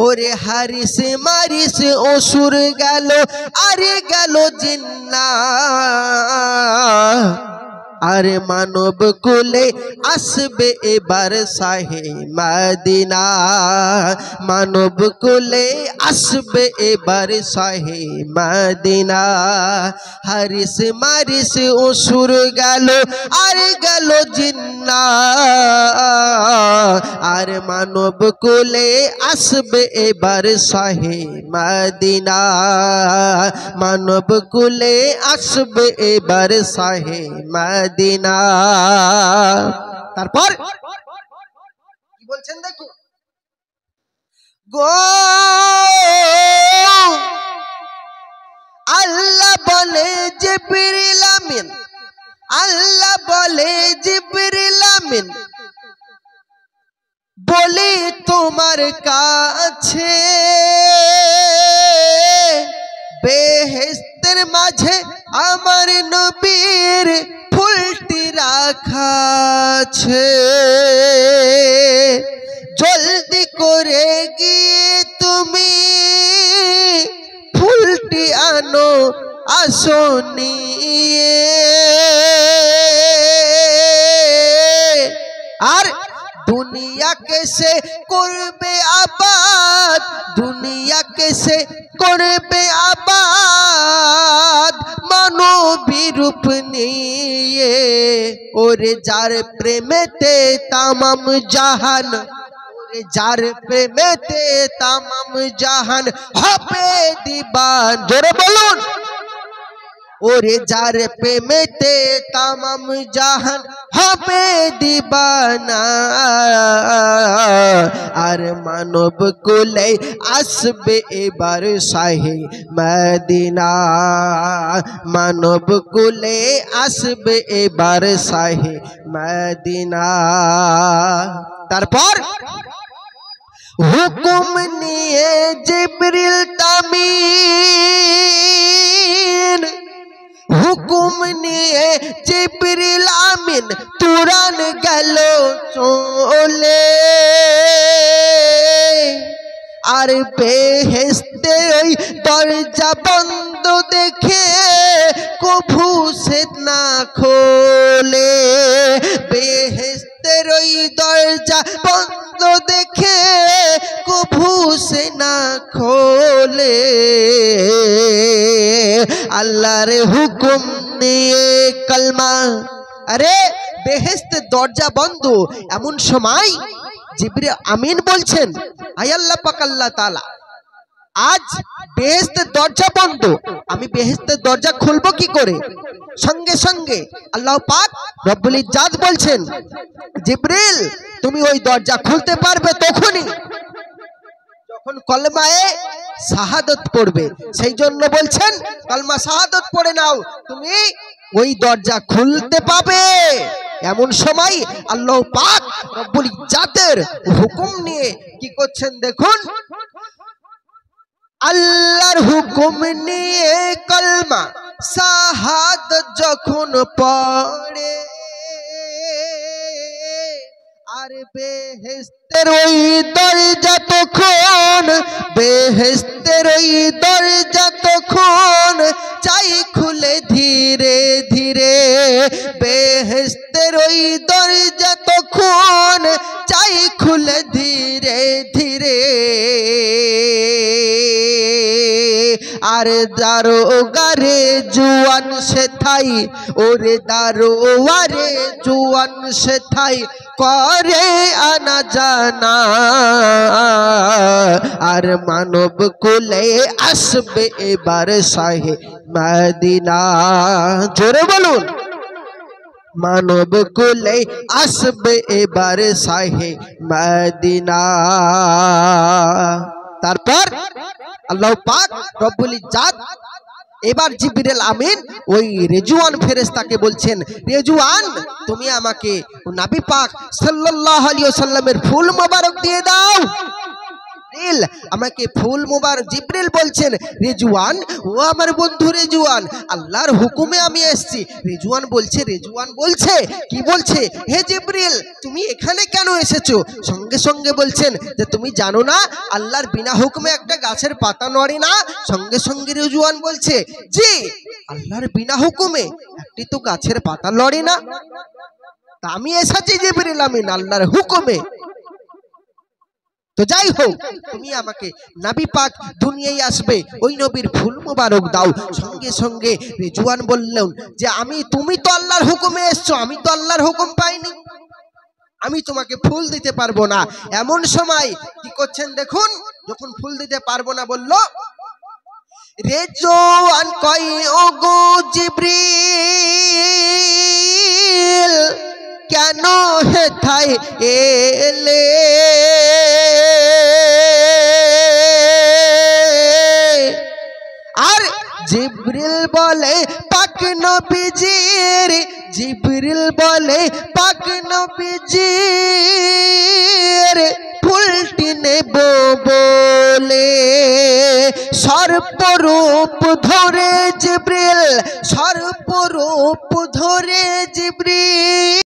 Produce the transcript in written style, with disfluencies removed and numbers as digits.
ওরে হারিস মারিস অসুর গেল আরে গেল জিন্না আরে মানব কুলে আসবে এবার শাহে মদিনা মানব কুলে আসবে এবার শাহে মদিনা হারিস মারিস অসুর গেল আরে গেল জিন্না আরে মানব কুলে আসবে এবার শাহে মদিনা মানব কুলে আসবে এবার শাহে মদিনা তারপর কি বলছেন দেখুন গো আল্লাহ বলে জিবরিল আমিন আল্লাহ বলে জিবরিল আমিন বলি তোমার কাছে বেহেশতের মাঝে আমার নবীর ফুলটি রাখা আছে জলদি করে গিয়ে তুমি ফুলটি আনো আসো নিয়ে আর दुनिया कैसे करबे आबाद दुनिया कैसे करबे आबाद मानवी रूप निये ओरे जार प्रेमेते तमाम जहान ओरे जार प्रेमेते तमाम जहान হবে दीवान जोरे बोलुन ओरे जार प्रेमेते तमाम जहान হবে दीवाना আর মানব কুলে আসবে এবার শাহে মদিনা মানব কুলে আসবে এবার শাহে মদিনা তারপর হুকুম নিয়ে জিবরিল আমিন হুকুম নিয়ে জিবরিল আমিন তুরান গেল চলে আর বেহেশতের ওই দরজা বন্ধ দেখে কভু সে না খোলে বেহেশতের ওই দরজা বন্ধ দেখে কভু সে না খোলে আল্লাহর হুকুম নিয়ে কলমা আরে বেহেশতের দরজা বন্ধ এমন সময় জিবরিল আমিন বলছেন আয় আল্লাহ পাক আল্লাহ তাআলা আজ বেহেশতের দরজা বন্ধ আমি বেহেশতের দরজা খুলবো কি করে সঙ্গে সঙ্গে আল্লাহ পাক রব্বুল ইজ্জাত বলছেন জিবরিল তুমি ওই দরজা খুলতে পারবে তখনই যখন কলমায়ে শাহাদাত পড়বে সেই জন্য বলছেন কলমা শাহাদাত পড়ে নাও তুমি ওই দরজা খুলতে পাবে এমন সময় আল্লাহ পাক রব্বুল ইজ্জাতের হুকুম নিয়ে কি করছেন দেখুন আল্লাহর হুকুম নিয়ে কলমা শাহাদাত যখন পড়ে আর বেহেশতের ওই দরজা তখন বেহেশতের ওই দরজা তখন চাই খুলে ধীরে ধীরে বেহেশতের ওই দরজা তখন চাই খুলে ধীরে ধীরে আর দারোগারে জুয়ান সে থাই ওরে দারোয়ারে জুয়ান সে থাই করে আনা জানা আর মানব কুলে আসবে এবার শাহে মদিনা জোরে বলুন মানব কুলে আসবে এবার শাহে মদিনা তারপর আল্লাহ পাক রব্বুল ইজ্জাত এবার জিবরিল আমিন ওই রেজওয়ান ফেরেশতাকে বলছেন রেজওয়ান তুমি আমাকে নবী পাক সাল্লাল্লাহু আলাইহি ওয়াসাল্লামের ফুল মোবারক দিয়ে দাও জিবরিল আমাকে ফুল মুবারক জিবরিল বলছেন রেজওয়ান ও আমার বন্ধু রেজওয়ান আল্লাহর হুকুমে আমি এসেছি। রেজওয়ান বলছে কি বলছে হে জিবরিল তুমি এখানে কেন এসেছো? সঙ্গে সঙ্গে বলছেন যে তুমি জানো না আল্লাহর বিনা হুকুমে একটা গাছের পাতা নড়ে না। সঙ্গে সঙ্গে রেজওয়ান বলছে জি আল্লাহর বিনা হুকুমে একটি তো গাছের পাতা লড়ে না, তা আমি এসেছি জিবরিল আমিন আল্লাহর হুকুমে। তো যাই হোক তুমি আমাকে নবী পাক দুনিয়ায় আসবে ওই নবীর ফুল মোবারক দাও। সঙ্গে সঙ্গে রেজওয়ান বললেন যে তুমি তো আল্লাহর হুকুমে এসছো, আমি তো আল্লাহর হুকুম পাইনি, আমি তোমাকে ফুল দিতে পারবো না। এমন সময় কি করছেন দেখুন, যখন ফুল দিতে পারবো না বলল রেজওয়ান কই ওগো জিবরিল কেন হেথায় এলে? আর জিবরিল বলে পাক নবীজির, জিবরিল বলে পাক নবীজির ফুলটি নেব বলে সর্পরূপ ধরে জিবরিল, সর্পরূপ ধরে জিবরিল